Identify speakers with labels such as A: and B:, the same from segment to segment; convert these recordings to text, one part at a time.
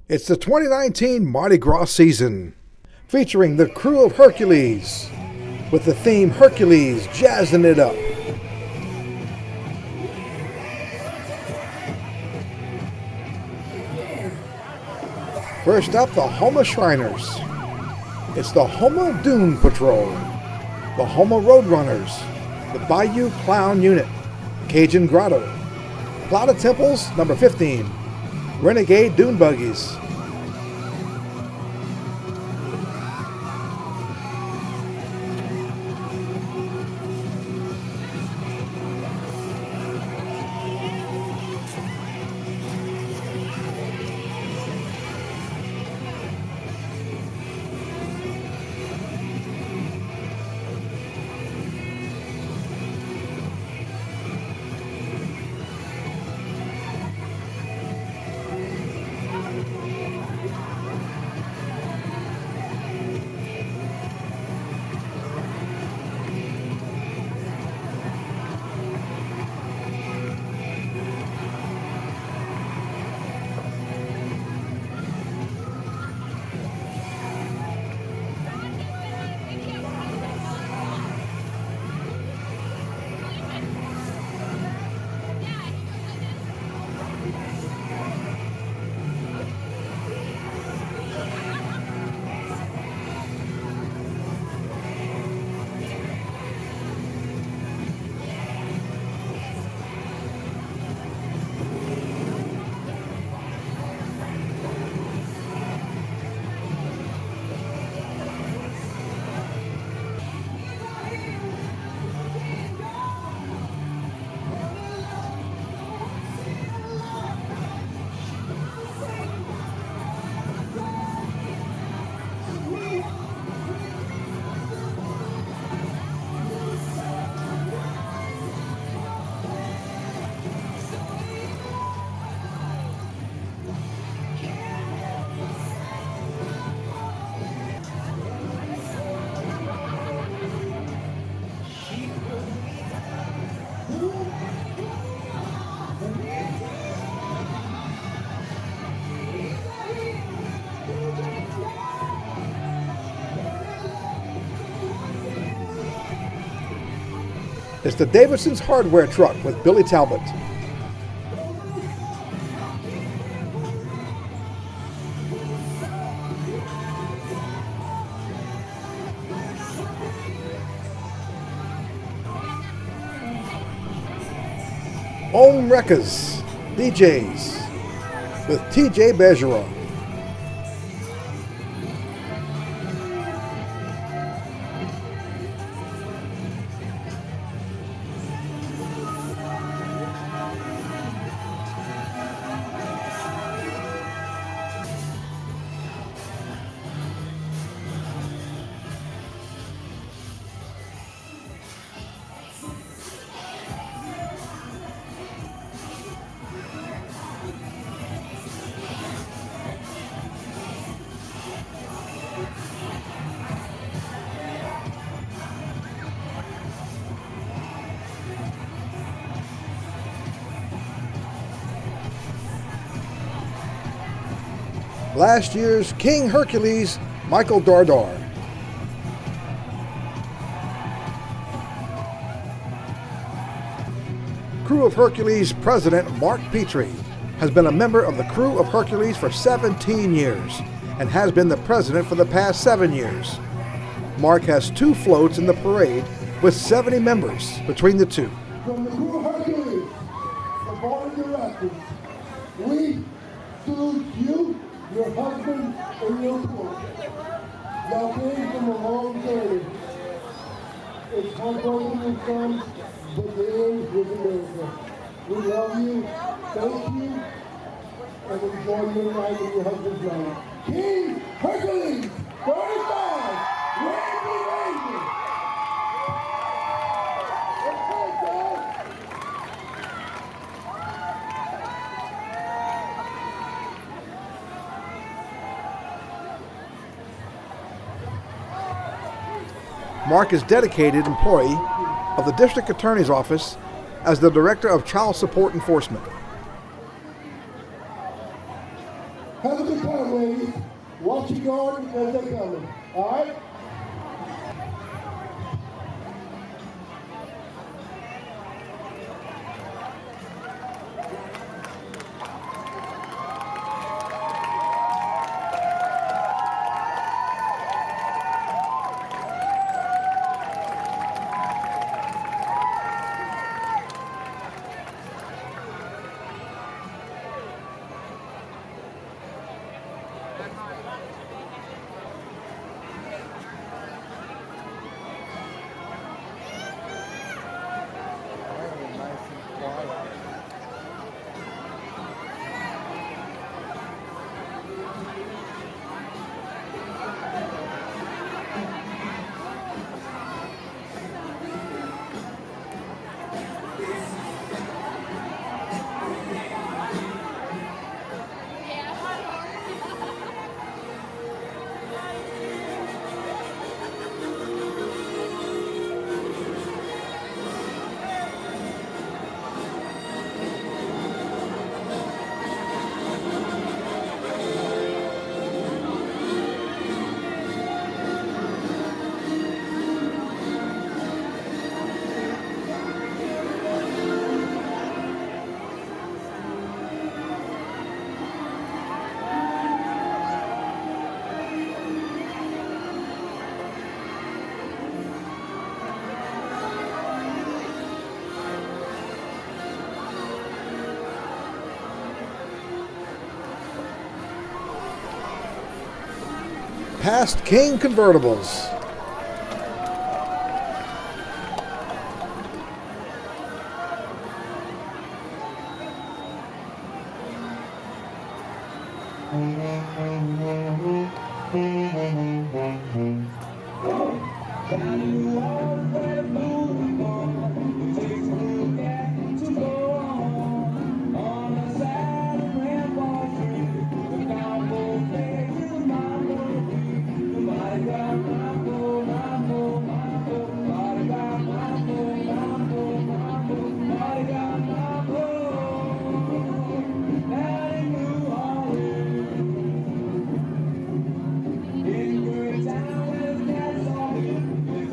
A: It's the 2019 Mardi Gras season, featuring the Krewe of Hercules, with the theme Hercules, Jazzin It Up. First up, the Houma Shriners. It's the Houma Dune Patrol, the Houma Roadrunners, the Bayou Clown Unit, Cajun Grotto, Plata Temples, number 15, Renegade Dune Buggies. It's the Davidson's Hardware Truck with Billy Talbot. Om Records, DJs, with TJ Bergeron. Last year's King Hercules, Michael Dardar. Krewe of Hercules President Mark Petrie has been a member of the Krewe of Hercules for 17 years and has been the president for the past 7 years. Mark has 2 floats in the parade with 70 members between the two.
B: From the Krewe of Hercules, the board of directors, we salute you, your husband, and your poor. Y'all came from a long journey. It's heartbreaking at times, but the end was a miracle. We love you, thank you, and enjoy your night in your husband's life. King Hercules, 35, Landry.
A: Mark is a dedicated employee of the District Attorney's Office as the Director of Child Support Enforcement.
B: Have a good time, ladies. Watch your guard because they're coming. All right?
A: Past King convertibles.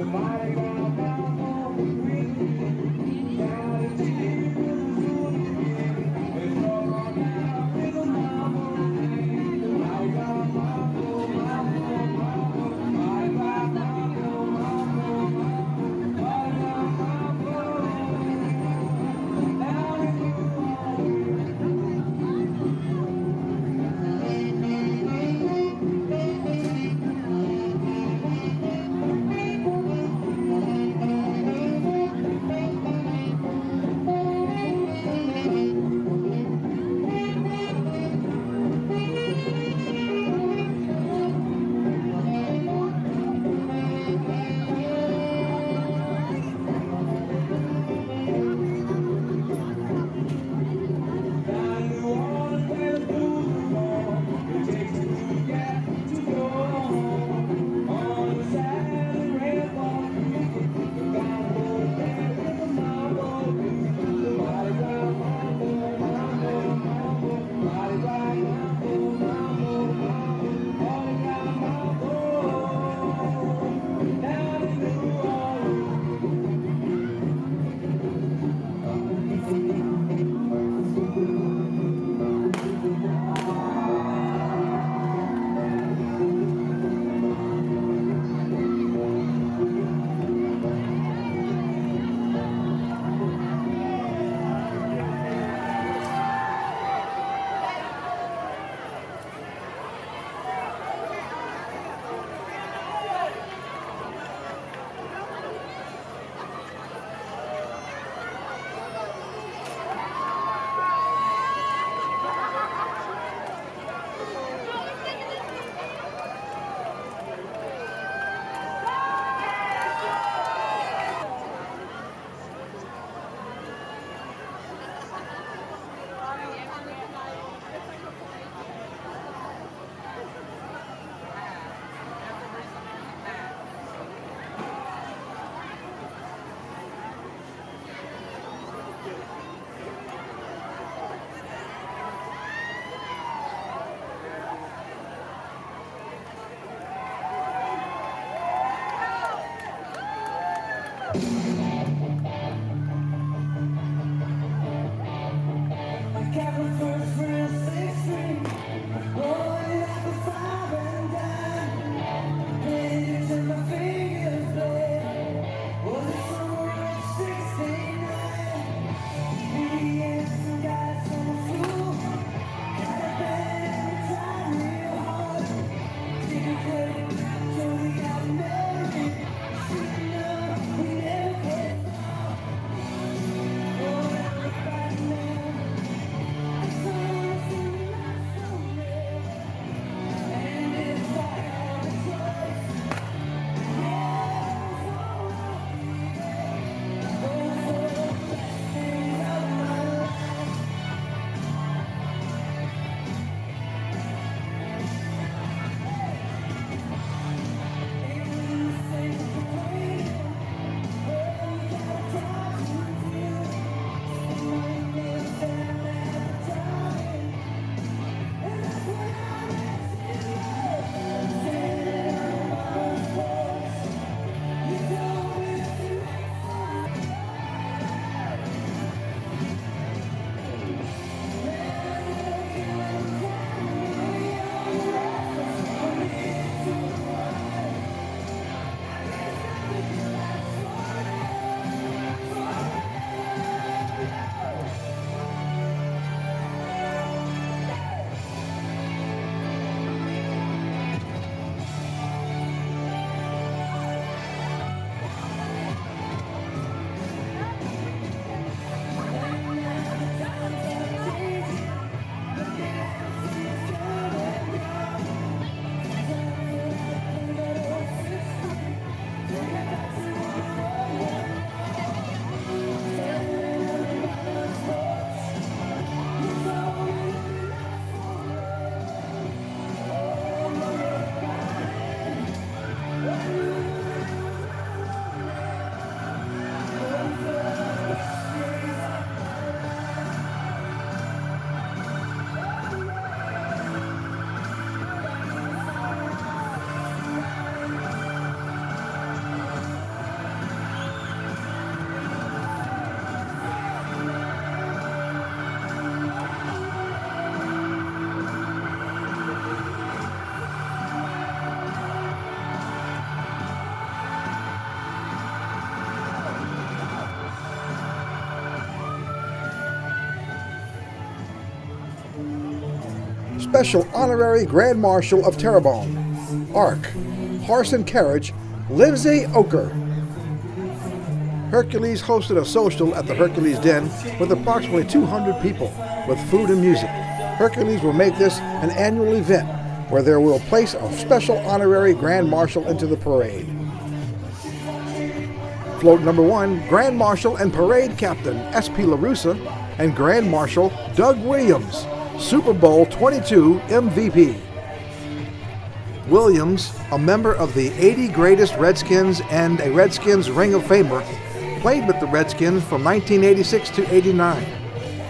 B: Mighty
A: Special Honorary Grand Marshal of Terrebonne, ARC, Horse and Carriage, Lindsay Oker. Hercules hosted a social at the Hercules Den with approximately 200 people with food and music. Hercules will make this an annual event where they will place a special honorary Grand Marshal into the parade. Float number 1, Grand Marshal and Parade Captain S.P. LaRussa and Grand Marshal Doug Williams, Super Bowl 22 MVP. Williams, a member of the 80 Greatest Redskins and a Redskins Ring of Famer, played with the Redskins from 1986 to 89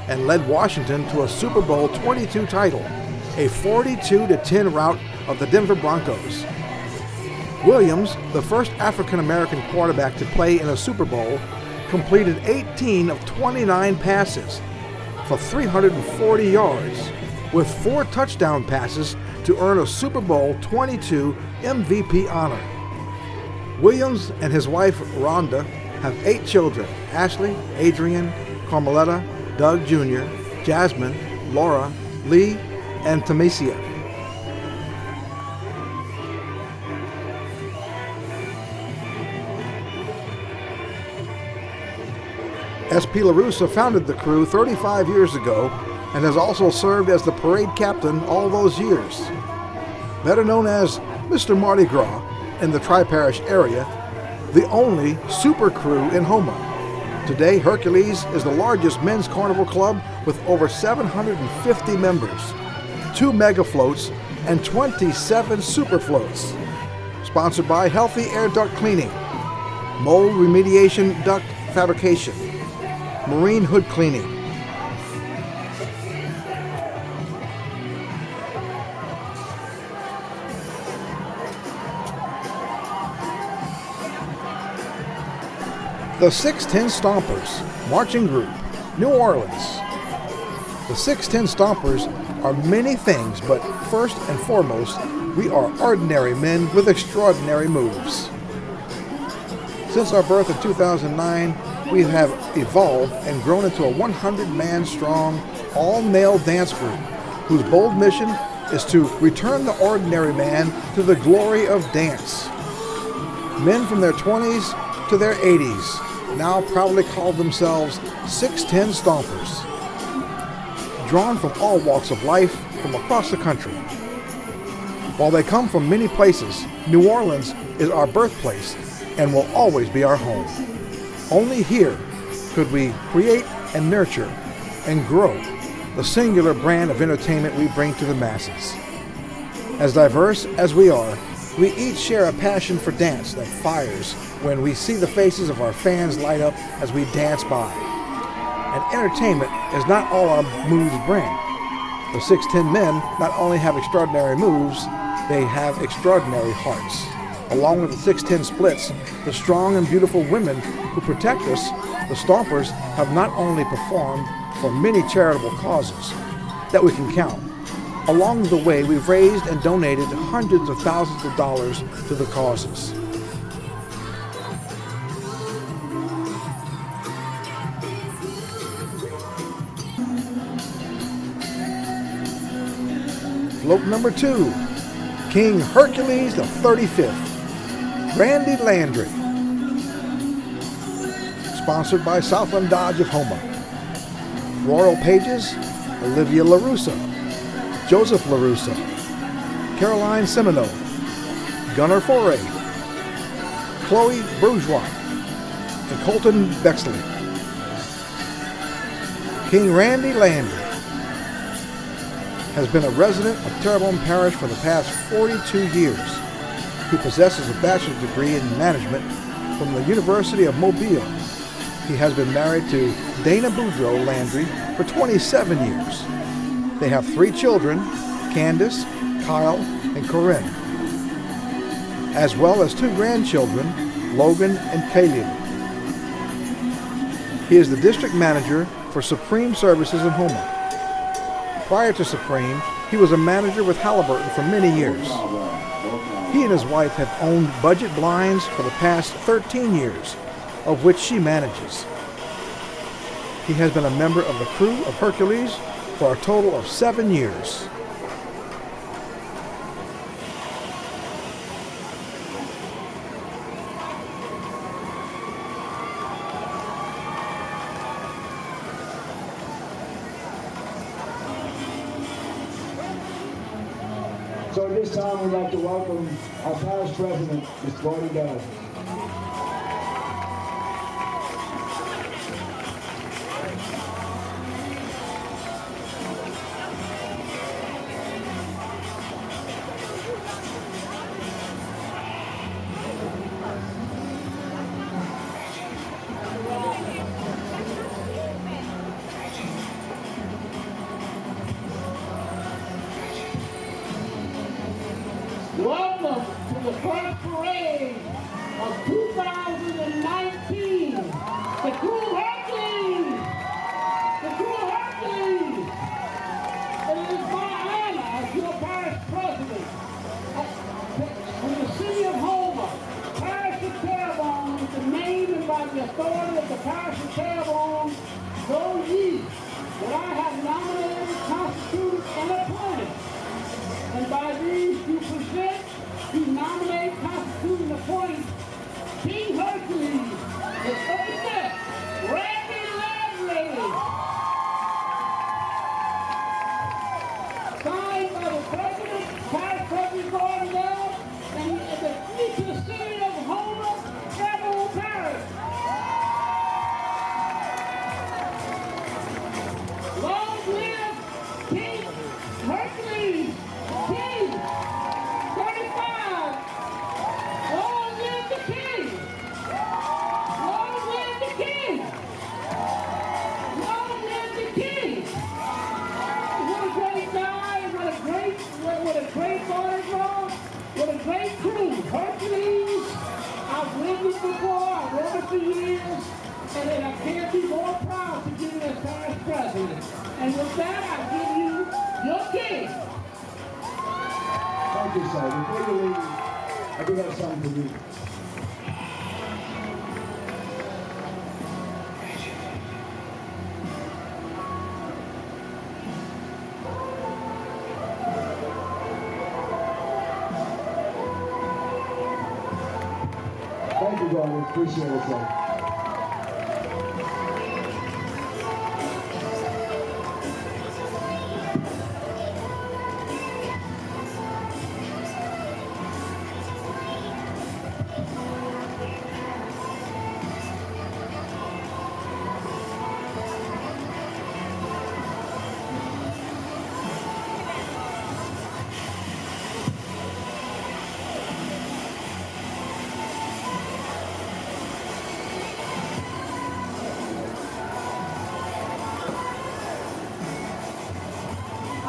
A: and led Washington to a Super Bowl 22 title, a 42-10 rout of the Denver Broncos. Williams, the first African-American quarterback to play in a Super Bowl, completed 18 of 29 passes for 340 yards, with 4 touchdown passes to earn a Super Bowl 22 MVP honor. Williams and his wife, Rhonda, have 8 children: Ashley, Adrian, Carmeletta, Doug Jr., Jasmine, Laura, Lee, and Tamesia. S.P. LaRussa founded the crew 35 years ago and has also served as the parade captain all those years. Better known as Mr. Mardi Gras in the Tri-Parish area, the only super crew in Houma. Today, Hercules is the largest men's carnival club with over 750 members, 2 mega floats, and 27 super floats. Sponsored by Healthy Air Duct Cleaning, Mold Remediation Duct Fabrication, Marine Hood Cleaning, the 610 Stompers, Marching Group, New Orleans. The 610 Stompers are many things, but first and foremost, we are ordinary men with extraordinary moves. Since our birth in 2009, we have evolved and grown into a 100-man strong, all-male dance group whose bold mission is to return the ordinary man to the glory of dance. Men from their 20s to their 80s now proudly call themselves 610 Stompers. Drawn from all walks of life from across the country. While they come from many places, New Orleans is our birthplace and will always be our home. Only here could we create and nurture and grow the singular brand of entertainment we bring to the masses. As diverse as we are, we each share a passion for dance that fires when we see the faces of our fans light up as we dance by. And entertainment is not all our moves bring. The 610 men not only have extraordinary moves, they have extraordinary hearts. Along with the 610 splits, the strong and beautiful women who protect us, the Stompers have not only performed for many charitable causes that we can count. Along the way, we've raised and donated hundreds of thousands of dollars to the causes. Float number 2, King Hercules the 35th, Randy Landry. Sponsored by Southland Dodge of Houma. Royal Pages, Olivia LaRussa, Joseph LaRussa, Caroline Semino, Gunnar Foray, Chloe Bourgeois, and Colton Bexley. King Randy Landry has been a resident of Terrebonne Parish for the past 42 years. He possesses a bachelor's degree in management from the University of Mobile. He has been married to Dana Boudreaux Landry for 27 years. They have 3 children, Candace, Kyle, and Corinne, as well as 2 grandchildren, Logan and Caleb. He is the district manager for Supreme Services in Houma. Prior to Supreme, he was a manager with Halliburton for many years. He and his wife have owned Budget Blinds for the past 13 years, of which she manages. He has been a member of the crew of Hercules for a total of 7 years.
C: So at this time, we'd like to welcome our parish president, Mr. Gordon Dove.
D: Welcome to the first parade of 2019. The Krewe of Hercules! The Krewe of Hercules! It is my honor as your parish president in the city of Homer, parish of Terrebonne, with the name and by the authority of the parish of Terrebonne, go ye, that I have nominated, constituted, and appointed. And by these you present, you nominate, constitute, and appoint King Hercules, the first step, Landry. Signed by the President, Parish President Gordon Dove, and the city of Homer, Terrebonne Parish. Long live King Hercules! King! 35! Long live the King! Long live the King! Long live the King! What a great guy, what a great bodyguard, what a great crew. Hercules, I've lived it before, I've run it for years, and I can't be more proud to give you as parish president. And with that, I give you your king.
C: Thank you, sir. Before you leave, I do have something to read. Thank you, Gordon. Appreciate it, sir.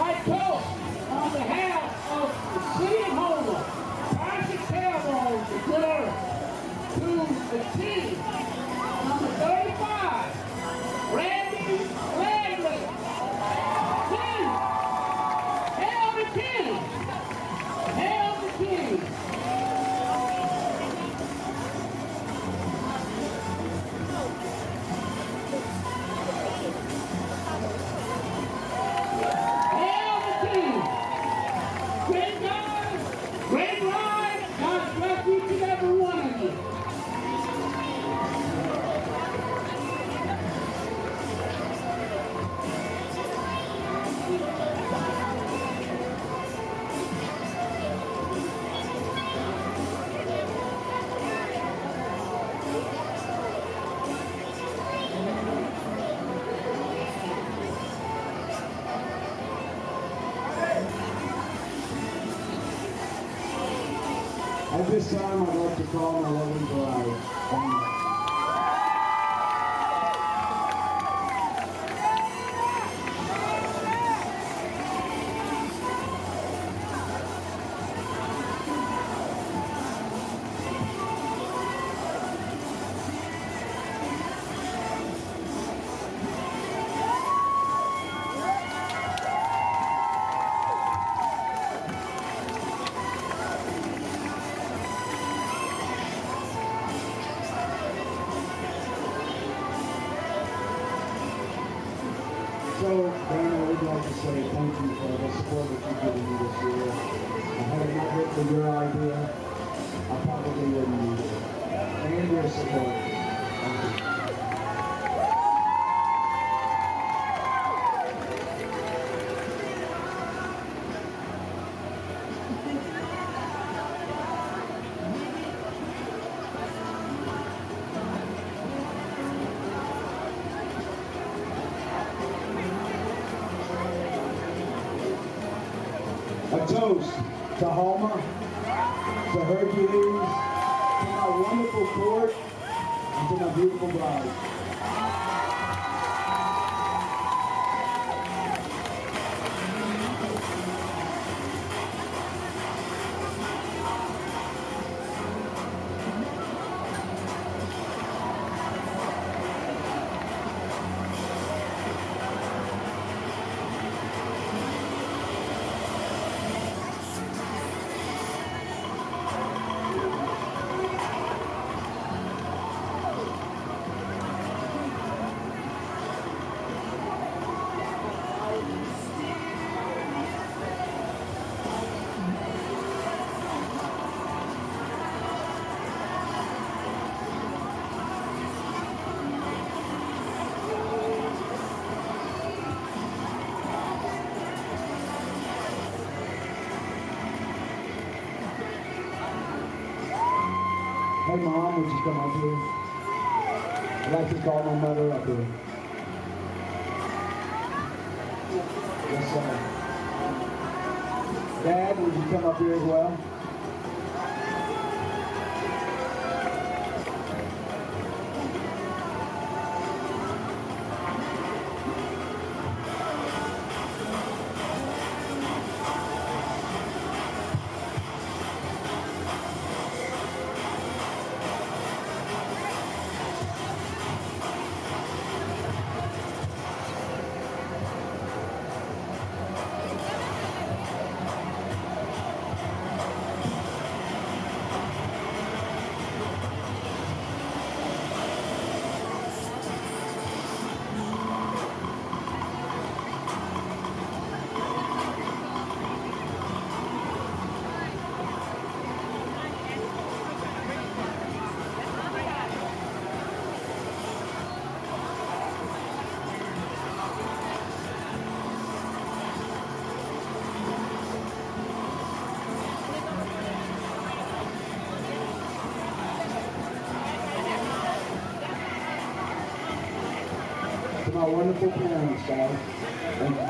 D: I toast on behalf of the city of Homer, parish of Terrebonne, the good earth, to the king, number 35, Landry. King! Hail the king! Hail the king! Hail the king! Great God, great ride, God bless each and every one of you.
C: At this time, I'd like to call my lovely bride. So, Dan, I would like to say thank you for the support that you've given me this year. Had it not been for your idea, I probably wouldn't need it. And your support. Thank you. A toast to Homa, to Hercules, to my wonderful court, and to my beautiful bride. Hey Mom, would you come up here? I'd like to call my mother up here. Yes, sir. Dad, would you come up here as well? To my wonderful parents, guys. Thank you.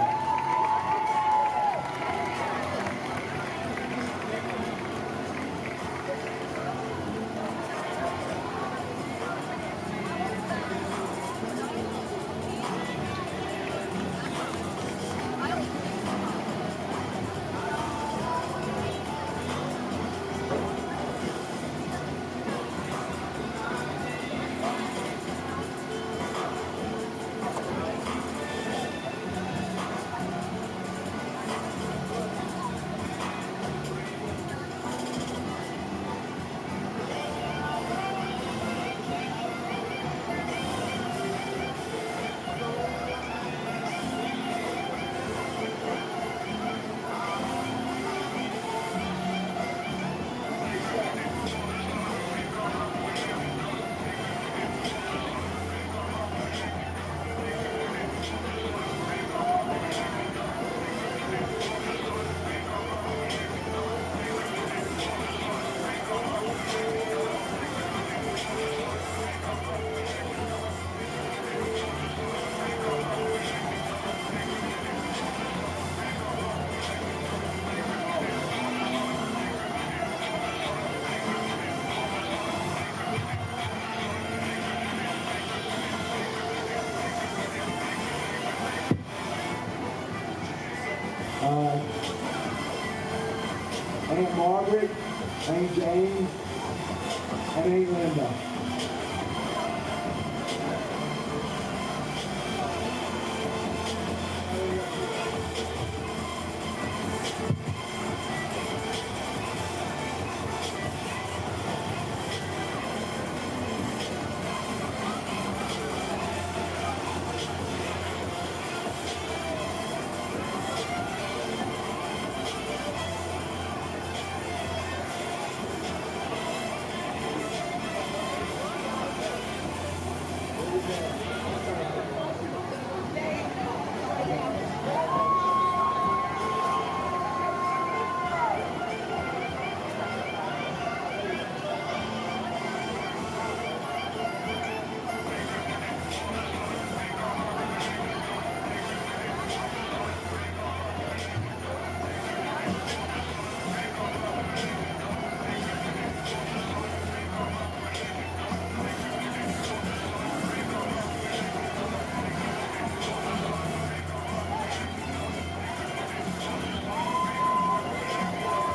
C: Aunt Margaret, Aunt Jane, and Aunt Linda.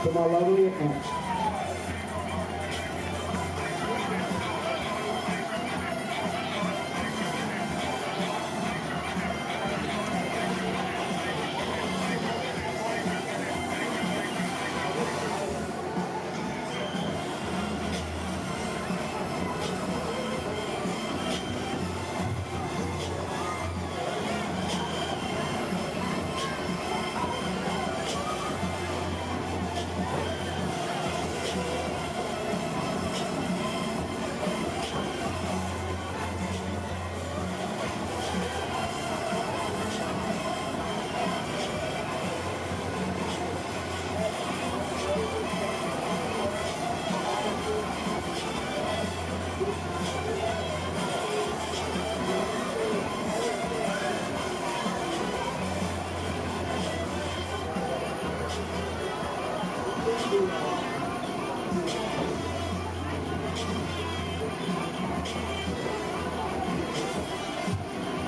C: to my lovely aunt.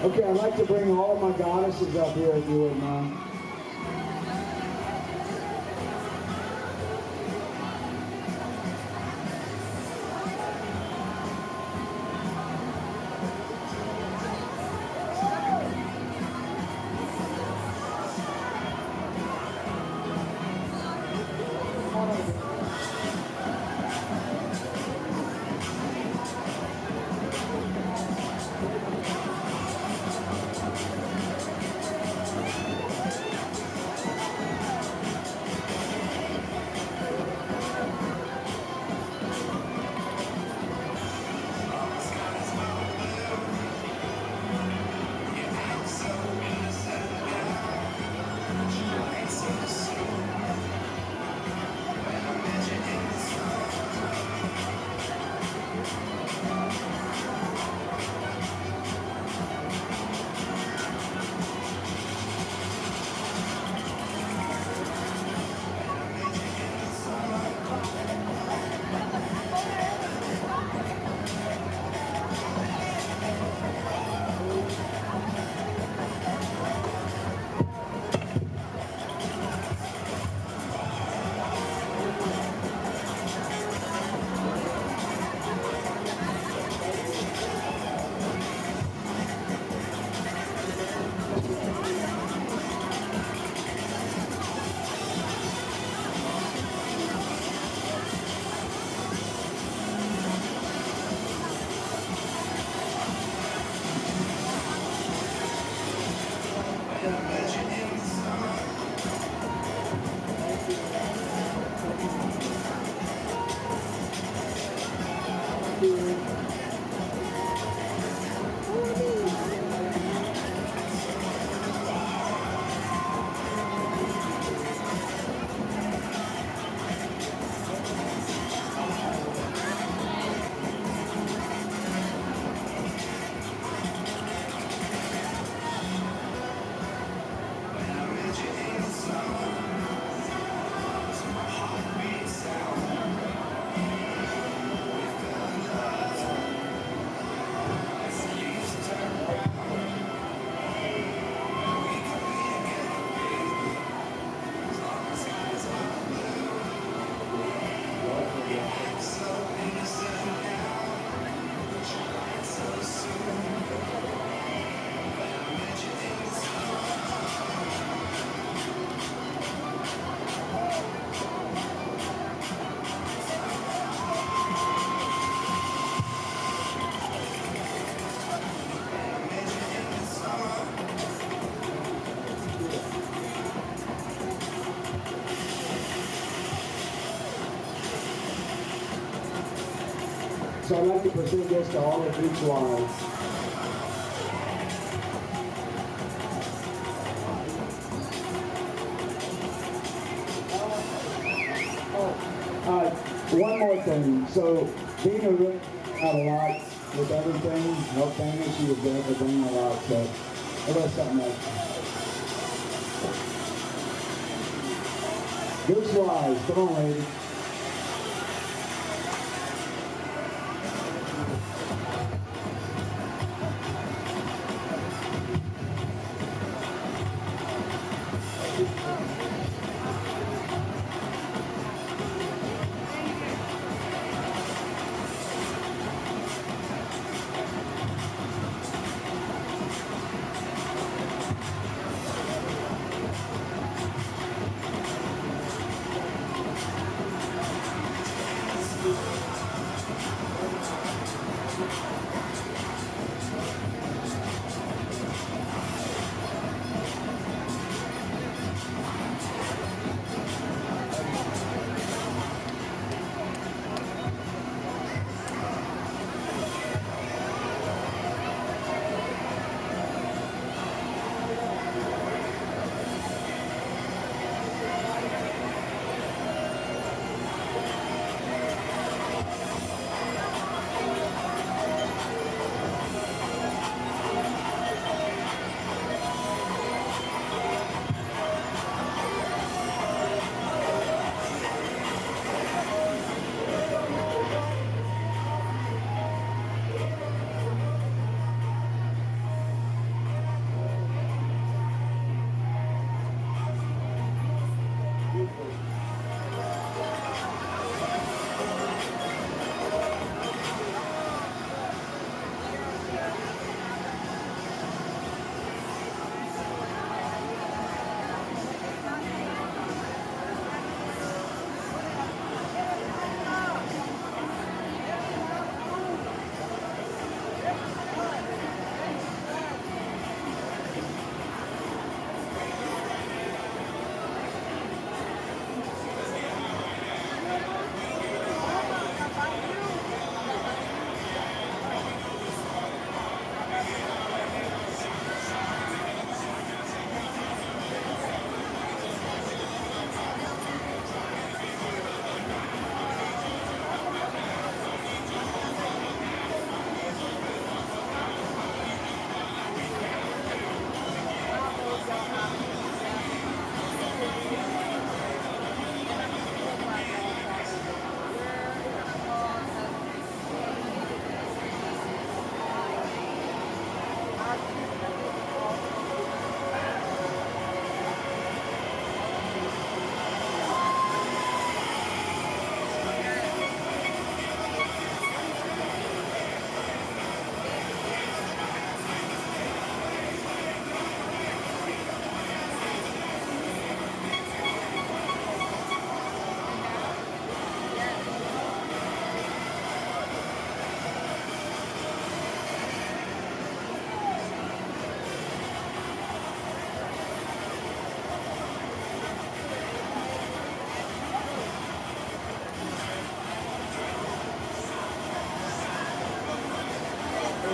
C: Okay, I'd like to bring all of my goddesses up here if you wouldn't mind. So I'd like to present this to all the beach wives. One more thing. So Dina really had a lot with everything. No family, she was there for bringing a lot. So it was something else. Goose wise, come on, lady.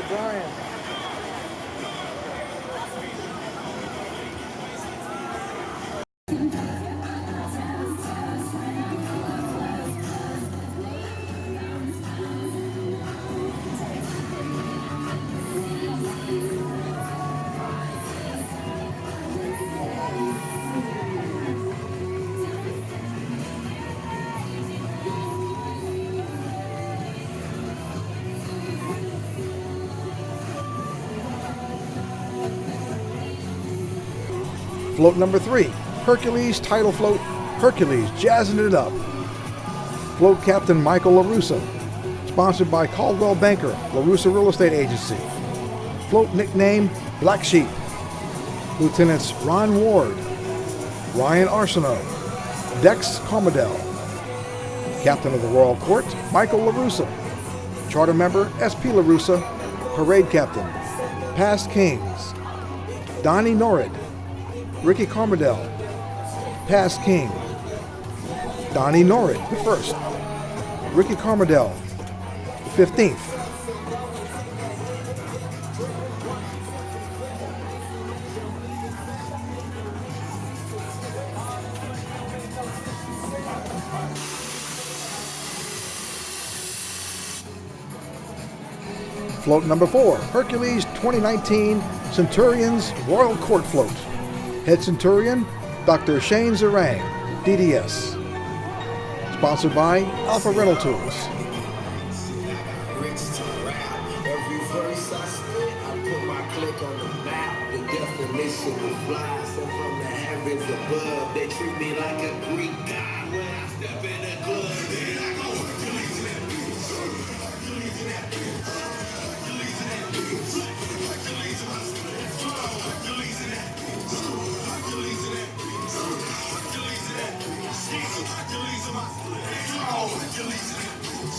E: Brian.
A: Float number 3, Hercules title float, Hercules Jazzin It Up. Float Captain Michael LaRussa, sponsored by Caldwell Banker, LaRussa Real Estate Agency. Float nickname Black Sheep. Lieutenants Ron Ward, Ryan Arsenault, Dex Carmadel. Captain of the Royal Court, Michael LaRussa. Charter member SP LaRussa, Parade Captain. Past Kings, Donnie Norrid, Ricky Carmadel, Past King, Donnie Norrid, the first, Ricky Carmadel, the 15th. Float number 4, Hercules 2019 Centurion's Royal Court Float. Head Centurion, Dr. Shane Zerang, DDS. Sponsored by Alpha Rental Tools.
F: Every verse I spit, I put my click on the map. The definition of fly, so from the heavens above, they treat me like a Greek god when I step in the club. Then I go Hercules in that bitch. Hercules in that bitch. Hercules in that bitch. Hercules in my split. Hercules in that bitch. Hercules in that bitch. Hercules in that bitch. Hercules in my split. Hercules in that bitch. I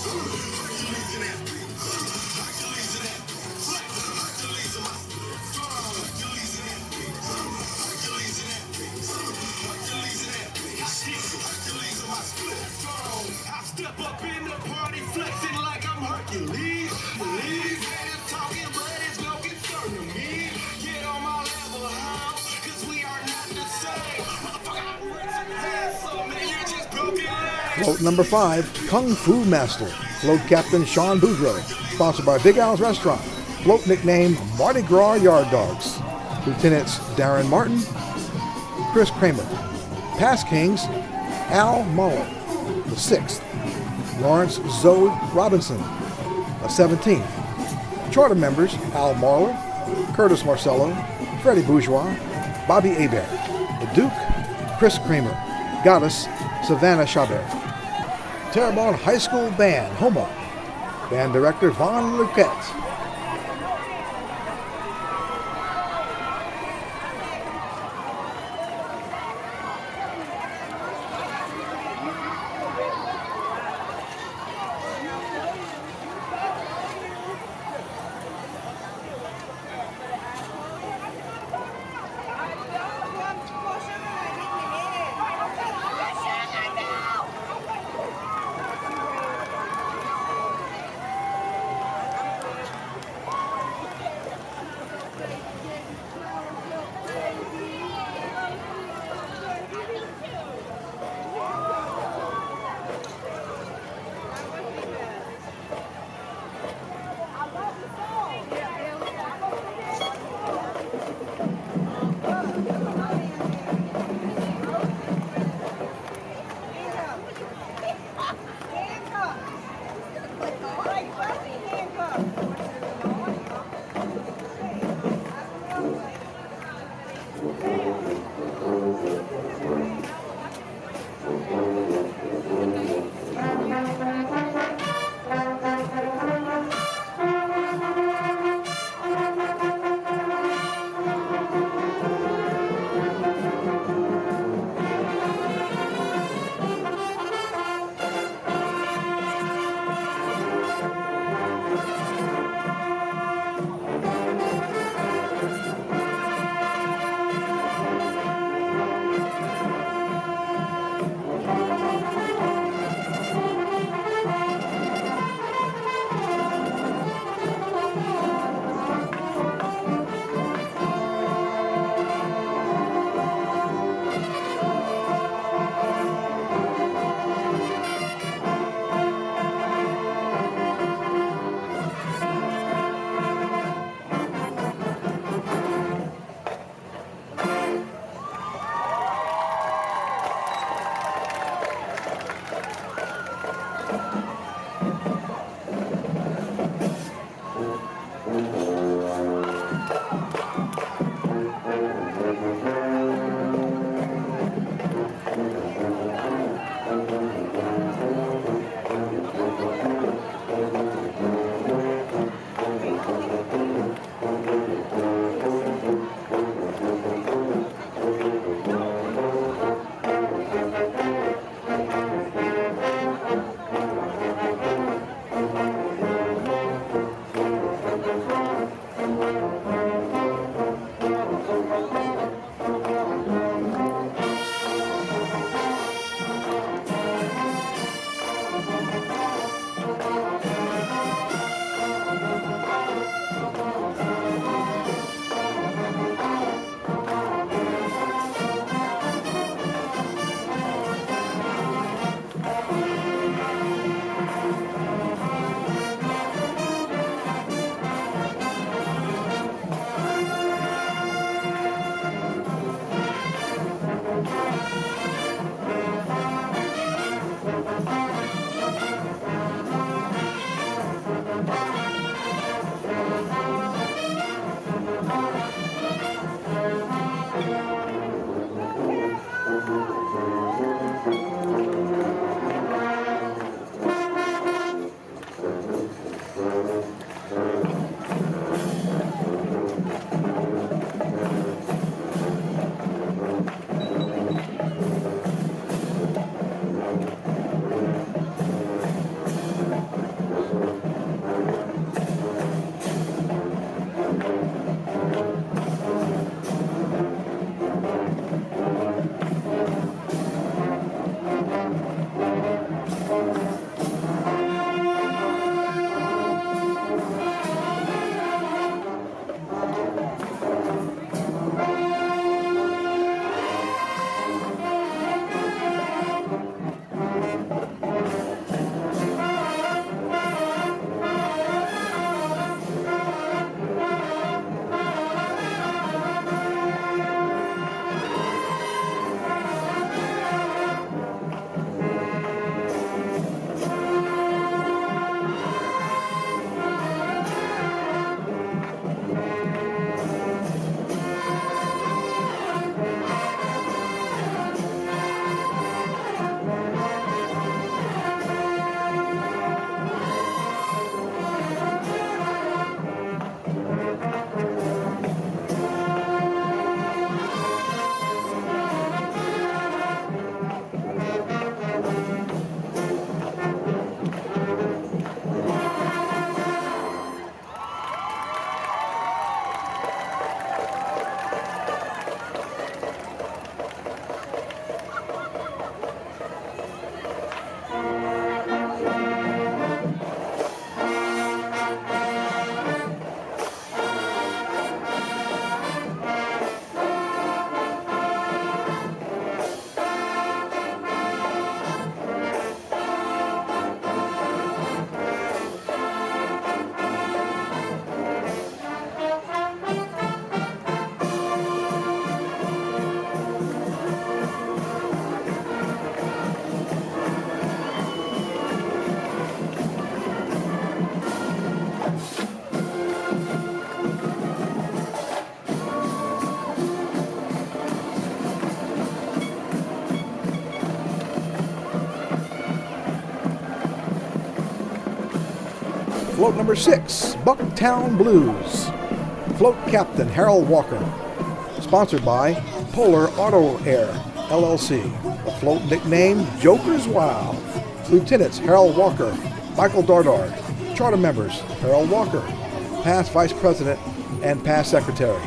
F: step up in the party flexing like I'm Hercules. Leave haters talking, but it's no concern to me. Get on my level, how? Cause we are not the same. Motherfucker, I'm rich and handsome, and you're just broken legs.
A: Float number 5, Kung Fu Master. Float Captain Sean Boudreaux. Sponsored by Big Al's Restaurant. Float nicknamed Mardi Gras Yard Dogs. Lieutenants Darren Martin, Chris Kramer. Past Kings, Al Muller, the 6th. Lawrence Zoe Robinson, the 17th. Charter members, Al Marler, Curtis Marcello, Freddie Bourgeois, Bobby Hebert. The Duke, Chris Kramer. Goddess, Savannah Chabert. Terrebonne High School Band, Homo. Band director, Von Luquette. Float number 6, Bucktown Blues. Float captain Harold Walker. Sponsored by Polar Auto Air, LLC. The float nickname Joker's Wow. Lieutenants Harold Walker, Michael Dardard. Charter members Harold Walker, past Vice President and past Secretary.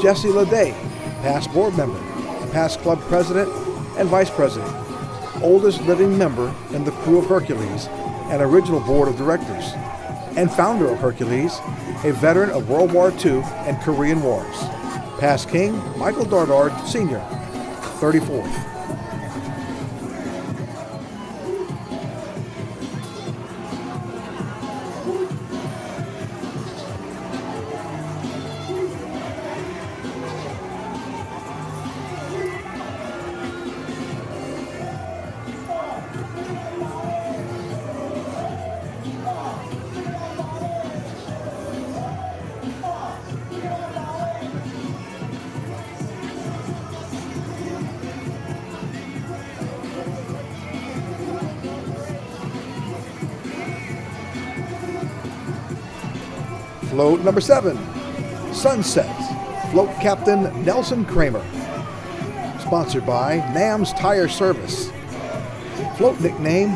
A: Jesse Leday, past board member, past club president and vice president. Oldest living member in the Krewe of Hercules and original board of directors. And founder of Hercules, a veteran of World War II and Korean Wars. Past King Michael Dardard, Sr., 34th. Float number 7, Sunset. Float captain Nelson Kramer. Sponsored by NAM's Tire Service. Float nickname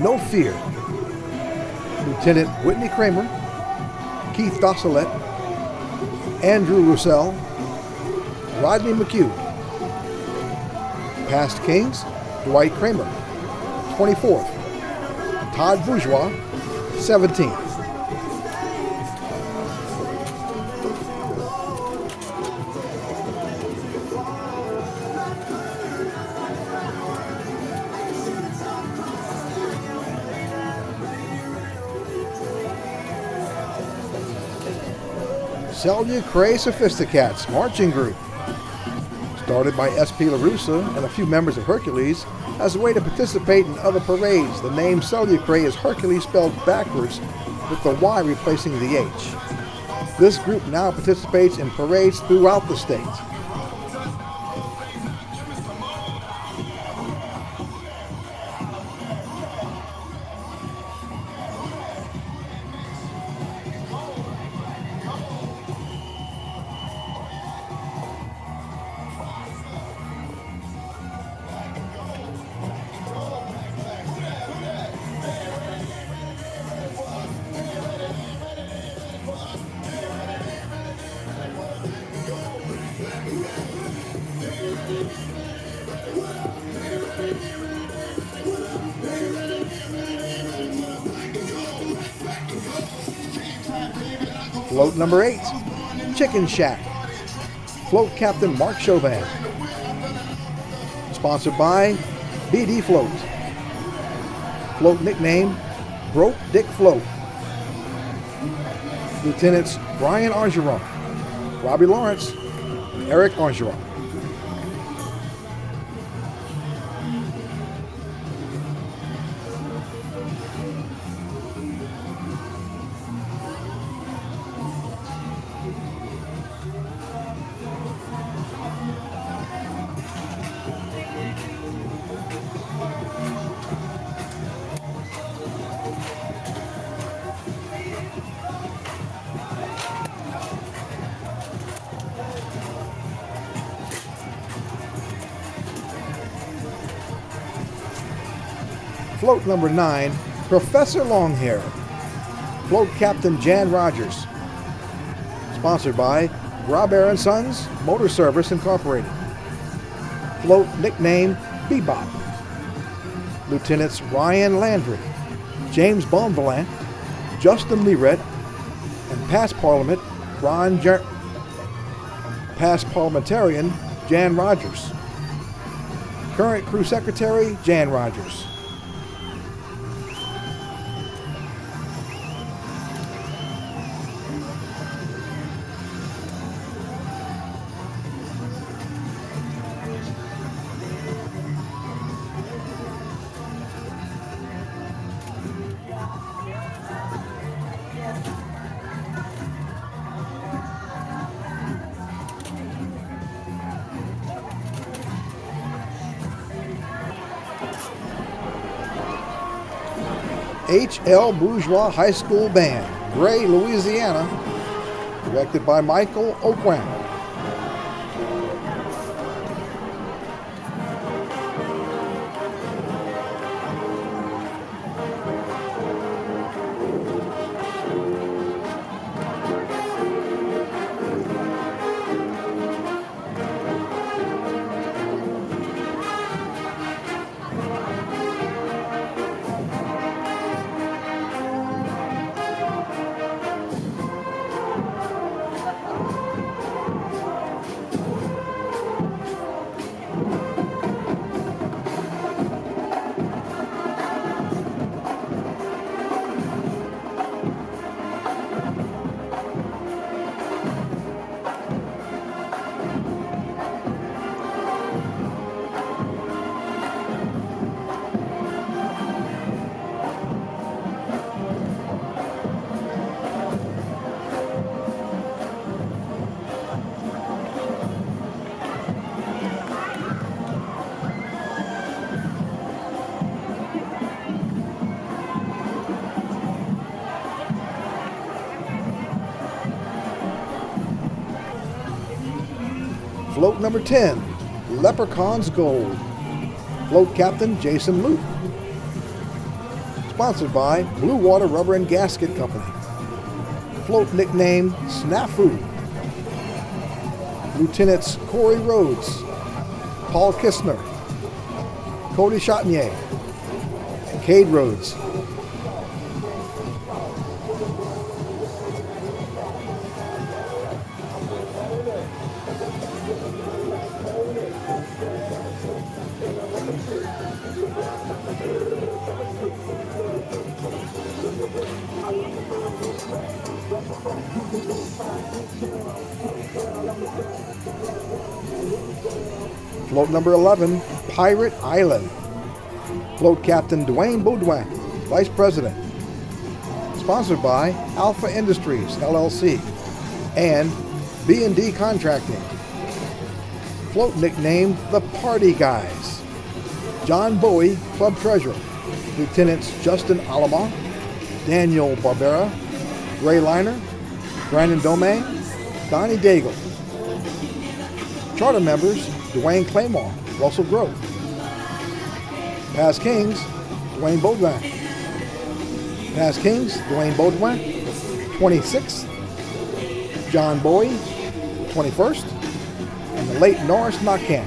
A: No Fear. Lieutenant Whitney Kramer, Keith Dosselet, Andrew Roussel, Rodney McHugh. Past Kings, Dwight Kramer, 24th. Todd Bourgeois, 17th. Cellucre Sophisticats Marching Group. Started by S.P. LaRussa and a few members of Hercules as a way to participate in other parades. The name Cellucre is Hercules spelled backwards with the Y replacing the H. This group now participates in parades throughout the state. Float number 8, Chicken Shack. Float captain Mark Chauvin. Sponsored by BD Float. Float nickname Broke Dick Float. Lieutenants Brian Orgeron, Robbie Lawrence, and Eric Orgeron. Float number 9, Professor Longhair. Float captain Jan Rogers. Sponsored by Grobert & Sons Motor Service Incorporated. Float nickname Bebop. Lieutenants Ryan Landry, James Bonvillain, Justin Learet, and past parliamentarian Jan Rogers. Current crew secretary Jan Rogers. H.L. Bourgeois High School Band, Gray, Louisiana, directed by Michael Oquan. Float number 10, Leprechaun's Gold. Float captain Jason Luke. Sponsored by Blue Water Rubber and Gasket Company. Float nickname Snafu. Lieutenants Corey Rhodes, Paul Kistner, Cody Chatinier, and Cade Rhodes. Float number 11, Pirate Island. Float captain Dwayne Baudouin, vice president. Sponsored by Alpha Industries, LLC, and B&D Contracting. Float nicknamed the Party Guys. John Bowie, club treasurer. Lieutenants Justin Alama, Daniel Barbera, Ray Liner, Brandon Domain, Donnie Daigle. Charter members, Dwayne Claymore, Russell Grove. Past Kings, Dwayne Baudouin. Past Kings, Dwayne Baudouin, 26th. John Bowie, 21st. And the late Norris Nakan,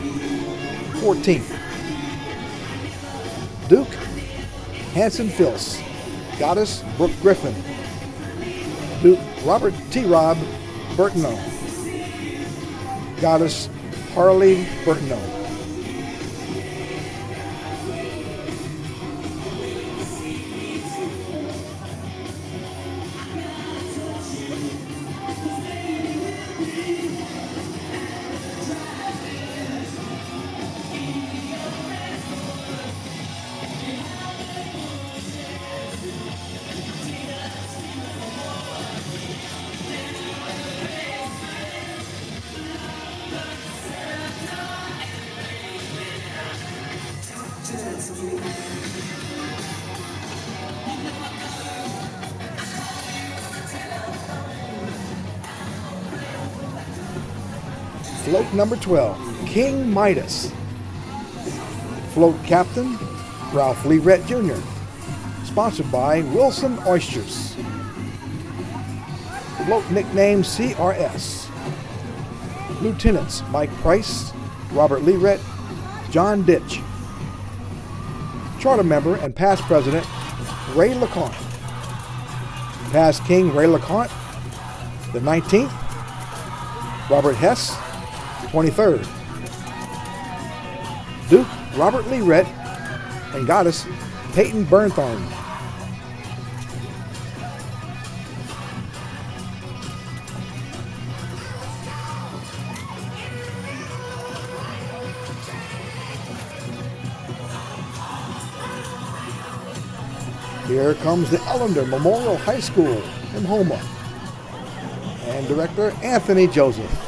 A: 14th. Duke, Hanson Fils. Goddess, Brooke Griffin. Duke, Robert T. Rob, Burtonow. Goddess, Harley Burtonow. Float number 12, King Midas. Float captain, Ralph Lee Rett Jr. Sponsored by Wilson Oysters. Float nickname CRS. Lieutenants Mike Price, Robert Lee Rett, John Ditch. Charter member and past president, Ray LeConte. Past King Ray LeConte, the 19th. Robert Hess, 23rd. Duke Robert Lee Rett and Goddess Peyton Bernthorn. Here comes the Ellender Memorial High School in Houma and director Anthony Joseph.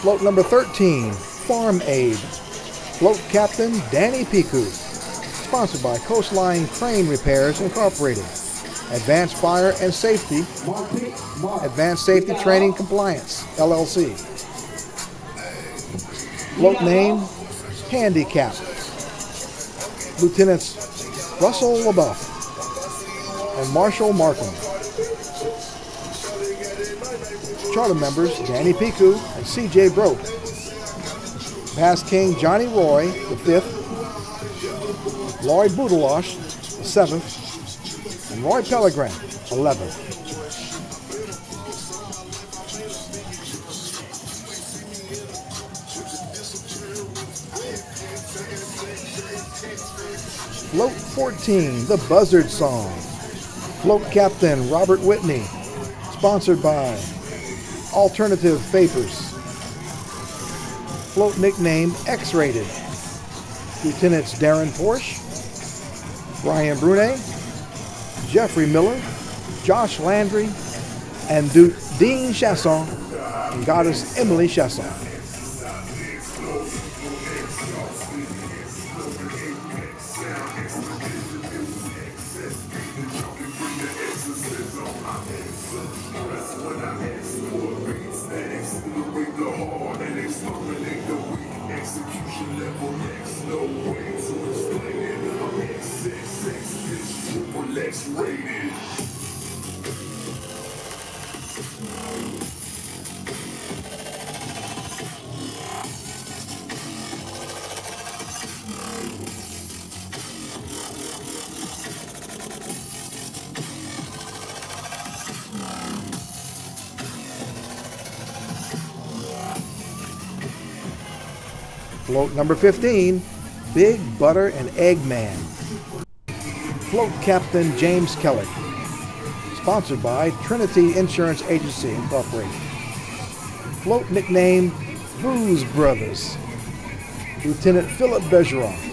A: Float number 13, Farm Aid. Float Captain Danny Piku. Sponsored by Coastline Crane Repairs Incorporated. Advanced Fire and Safety. Advanced Safety Training Compliance, LLC. Float name, Handicap. Lieutenants Russell LaBeouf and Marshall Markham. Charter members Danny Piku and C.J. Broke. Past King Johnny Roy, the 5th. Lloyd Boudalosh, the 7th. And Roy Pellegrin, 11th. Float 14, the Buzzard Song. Float Captain Robert Whitney. Sponsored by Alternative Vapors. Float nickname X-Rated. Lieutenants Darren Porsche, Brian Brunet, Jeffrey Miller, Josh Landry, and Duke Dean Chasson and Goddess Emily Chasson. Float number 15, Big Butter and Egg Man. Float Captain James Kelly. Sponsored by Trinity Insurance Agency Incorporated. Float nickname Booze Brothers. Lieutenant Philip Bergeron.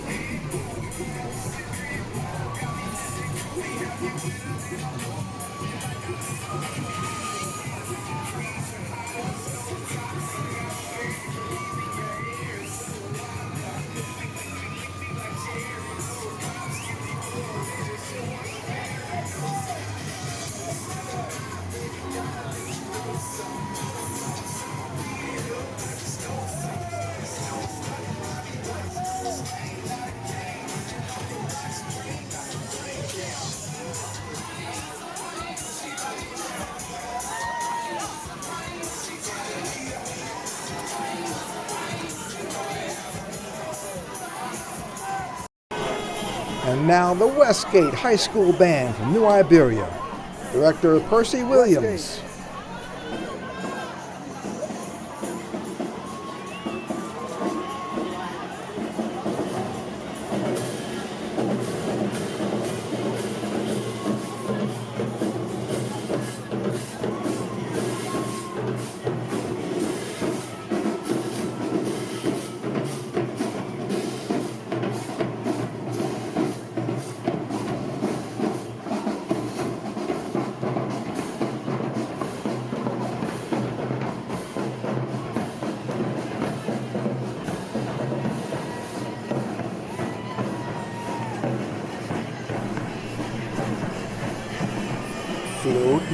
A: And now the Westgate High School Band from New Iberia. Director Percy Williams.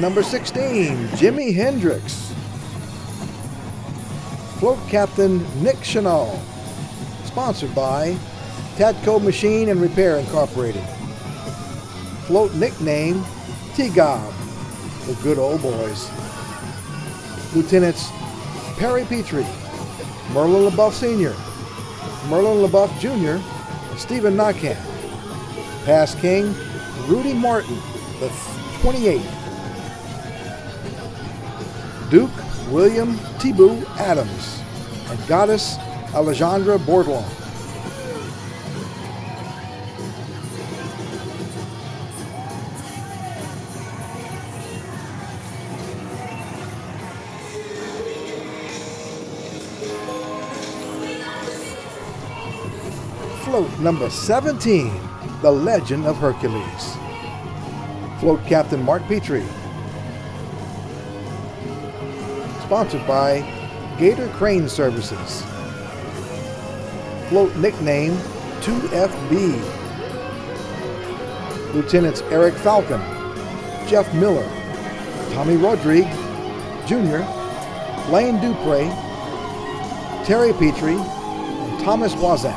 A: number 16, Jimi Hendrix. Float Captain Nick Chanel. Sponsored by Tadco Machine and Repair Incorporated. Float nickname T-Gob, the good old boys. Lieutenants Perry Petrie, Merlin LaBeouf Sr., Merlin LaBeouf Jr., and Stephen Knockham. Past King Rudy Martin, the 28th. Duke William Tibu Adams and Goddess Alejandra Bourdon. Float number 17, the Legend of Hercules. Float Captain Mark Petrie. Sponsored by Gator Crane Services. Float nickname 2FB. Lieutenants Eric Falcon, Jeff Miller, Tommy Rodriguez Jr., Lane Dupre, Terry Petrie, and Thomas Wazan.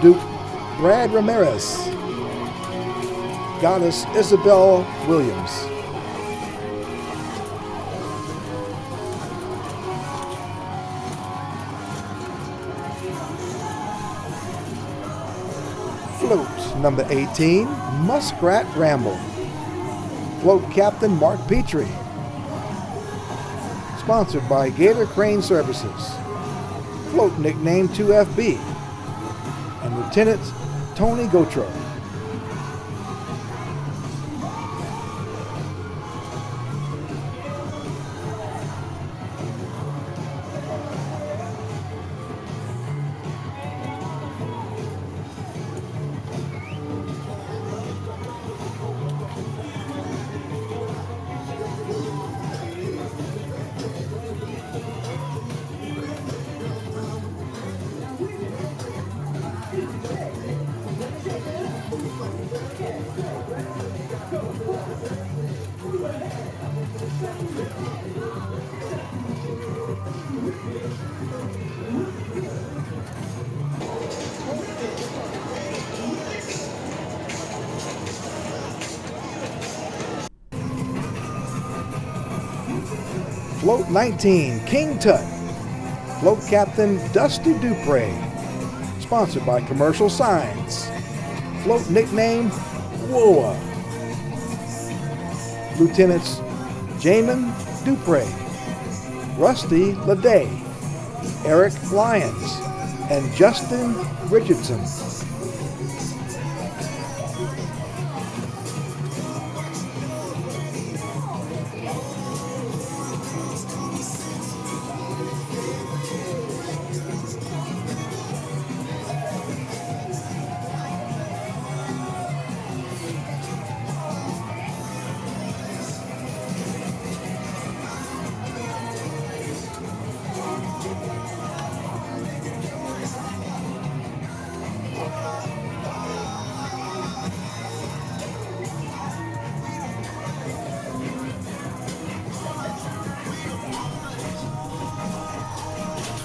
A: Duke Brad Ramirez, Goddess Isabel Williams. Float number 18, Muskrat Ramble. Float Captain Mark Petrie. Sponsored by Gator Crane Services. Float nickname 2FB. And Lieutenant Tony Gotro. Float 19, King Tut. Float Captain Dusty Dupre. Sponsored by Commercial Signs. Float nickname Woa. Lieutenants Jamin Dupre, Rusty Leday, Eric Lyons, and Justin Richardson.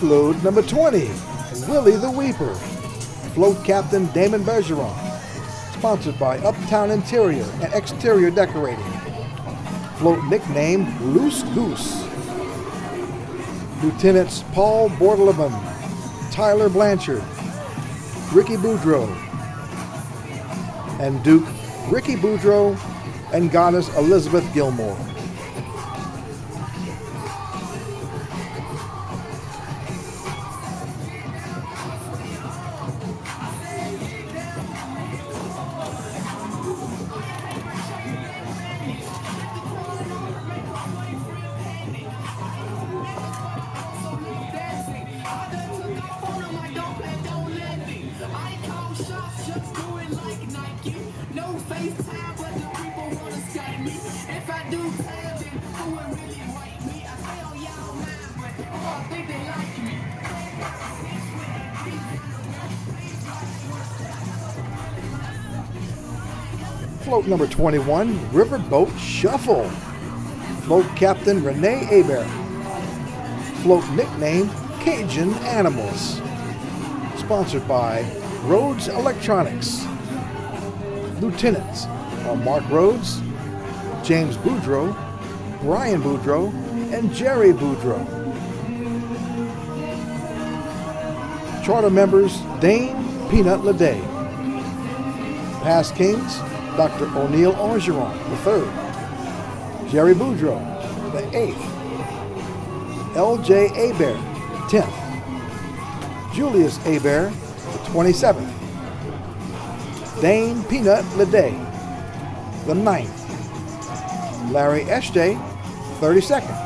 A: Float number 20, Willie the Weeper. Float Captain Damon Bergeron. Sponsored by Uptown Interior and Exterior Decorating. Float nickname Loose Goose. Lieutenants Paul Bordelman, Tyler Blanchard, Ricky Boudreau, and Duke Ricky Boudreau and Goddess Elizabeth Gilmore. Float number 21, Riverboat Shuffle. Float Captain Renee Hebert. Float nickname Cajun Animals. Sponsored by Rhodes Electronics. Lieutenants are Mark Rhodes, James Boudreau, Brian Boudreau, and Jerry Boudreau. Charter members Dane Peanut Leday. Past Kings, Dr. O'Neill Orgeron III, Jerry Boudreau, the 8th, L.J. Hebert, 10th, Julius Hebert, the 27th, Dane Peanut Leday, the 9th, Larry Eshte, 32nd,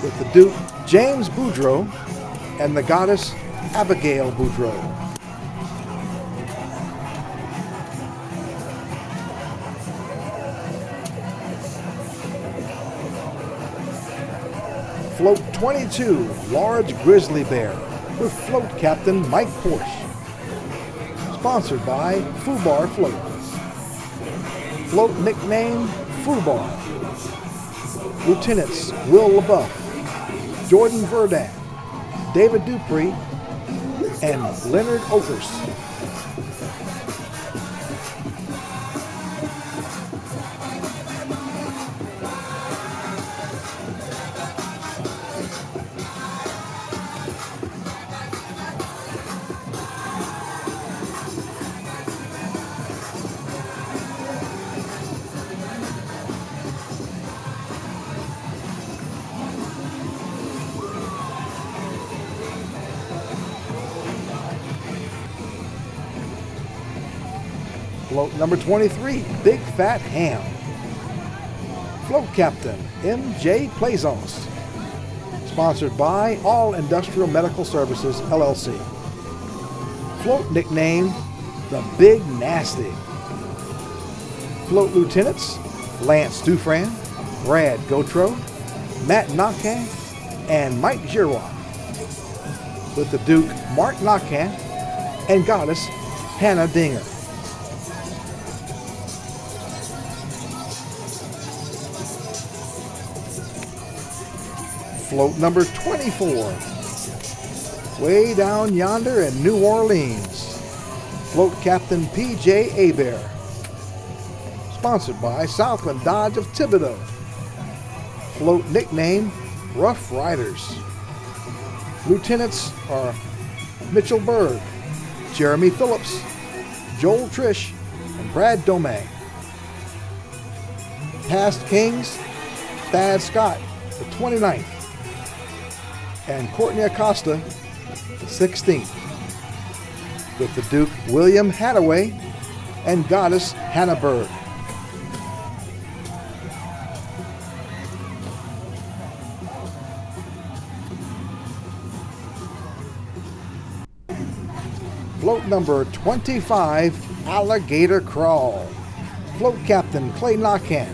A: with the Duke James Boudreau and the Goddess Abigail Boudreau. Float 22, Large Grizzly Bear, with Float Captain Mike Porsche. Sponsored by Fubar Float. Float nickname Fubar. Lieutenants Will LaBeouf, Jordan Verdun, David Dupree, and Leonard Oakers. Float number 23, Big Fat Ham. Float Captain M.J. Plaisance. Sponsored by All Industrial Medical Services, LLC. Float nickname, the Big Nasty. Float Lieutenants, Lance Dufran, Brad Gautreau, Matt Nakan, and Mike Giroir. With the Duke Mark Nakan and Goddess Hannah Dinger. Float number 24, way down yonder in New Orleans, Float Captain P.J. Hebert. Sponsored by Southland Dodge of Thibodaux. Float nickname Rough Riders. Lieutenants are Mitchell Berg, Jeremy Phillips, Joel Trish, and Brad Domag. Past Kings, Thad Scott, the 29th. And Courtney Acosta, the 16th, with the Duke William Hadaway and Goddess Hannah Berg. Float number 25, Alligator Crawl. Float Captain Clay Nakan,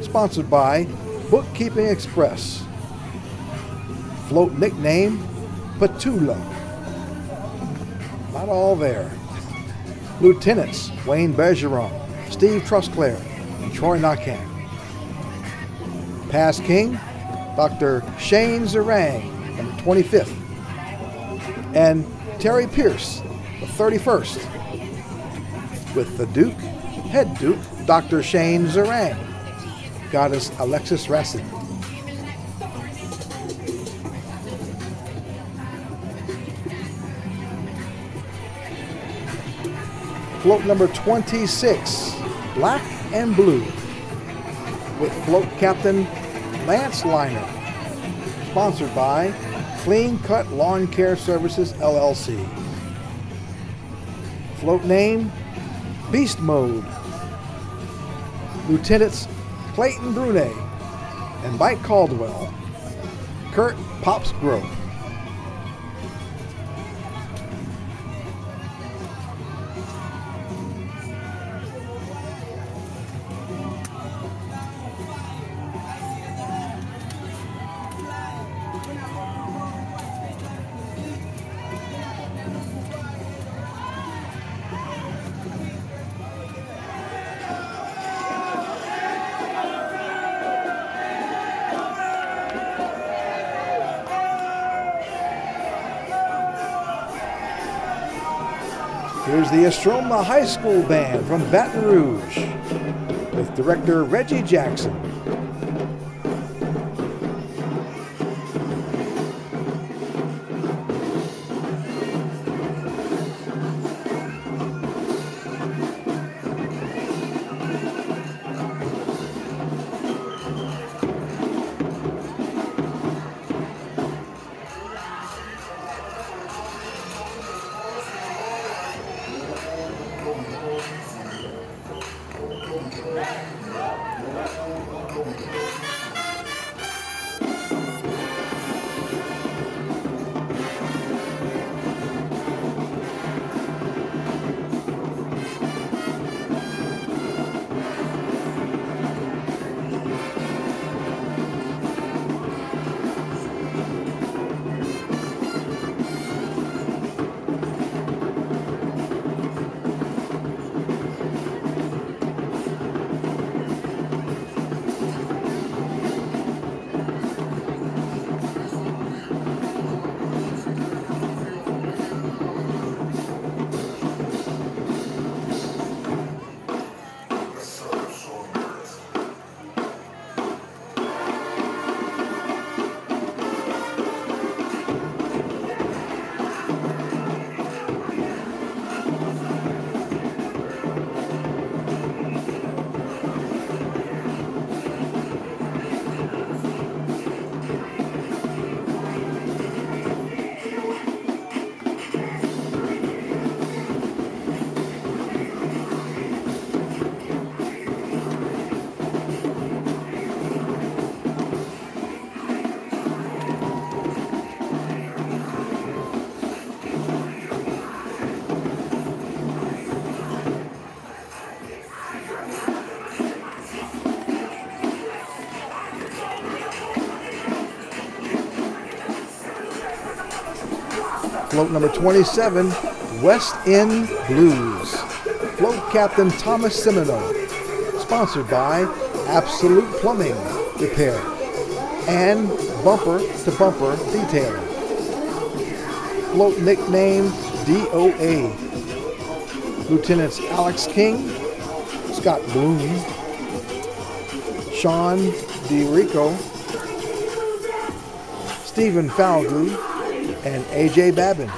A: sponsored by Bookkeeping Express. Float nickname, Petula. Not all there. Lieutenants, Wayne Bergeron, Steve Trusclair, and Troy Nakan. Past King, Dr. Shane Zerang, number 25th. And Terry Pierce, the 31st. With the Duke, Head Duke, Dr. Shane Zerang. Goddess Alexis Racine. Float number 26, Black and Blue, with Float Captain Lance Liner, sponsored by Clean Cut Lawn Care Services, LLC. Float name, Beast Mode. Lieutenants Clayton Brunet and Mike Caldwell, Kurt Pops Grove. Here's the Estroma High School Band from Baton Rouge with director Reggie Jackson. Float number 27, West End Blues. Float Captain Thomas Semino. Sponsored by Absolute Plumbing Repair and Bumper to Bumper Detailing. Float nickname DOA. Lieutenants Alex King, Scott Bloom, Sean DiRico, Stephen Falgu, and AJ Babin.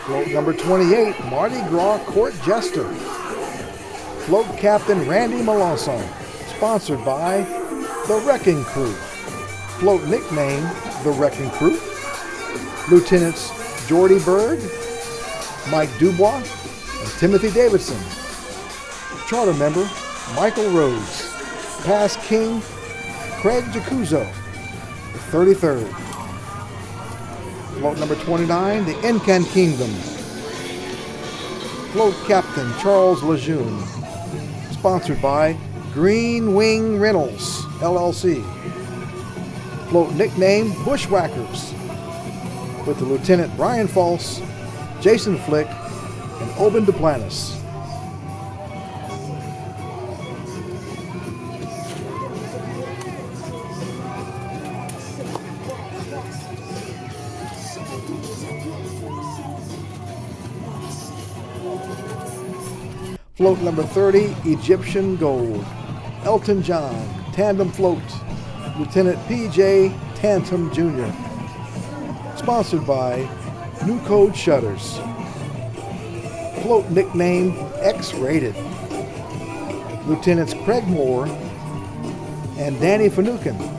A: Float number 28, Mardi Gras Court Jester. Float Captain Randy Melanson, sponsored by The Wrecking Crew. Float nickname The Wrecking Crew. Lieutenants Jordy Bird, Mike Dubois, and Timothy Davidson. Charter member Michael Rhodes. Past King Craig Jacuzzo, the 33rd. Float number 29, the Incan Kingdom. Float Captain Charles Lejeune. Sponsored by Green Wing Rentals, LLC. Float nickname Bushwhackers. With the Lieutenant Brian False, Jason Flick, and Obin Duplantis. Float number 30, Egyptian Gold. Elton John, Tandem Float. Lieutenant P.J. Tantum Jr. Sponsored by New Code Shutters. Float nickname X-Rated. Lieutenants Craig Moore and Danny Finucane.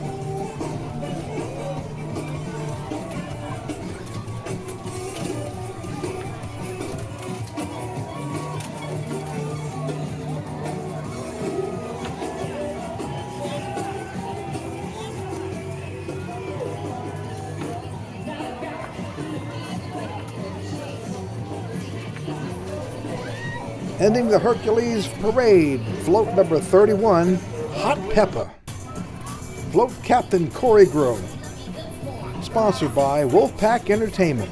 A: Ending the Hercules Parade, float number 31, Hot Pepper. Float Captain Corey Grove. Sponsored by Wolfpack Entertainment.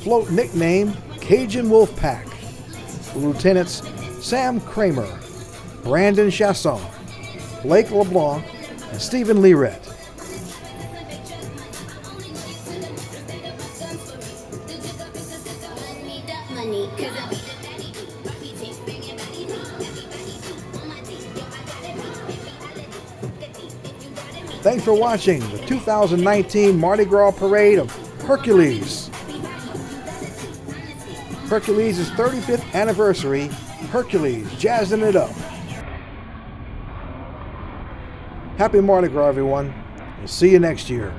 A: Float nickname Cajun Wolfpack. Lieutenants Sam Kramer, Brandon Chasson, Blake LeBlanc, and Stephen Learett. Thanks for watching the 2019 Mardi Gras Parade of Hercules. Hercules' 35th anniversary, Hercules, Jazzin It Up. Happy Mardi Gras, everyone. We'll see you next year.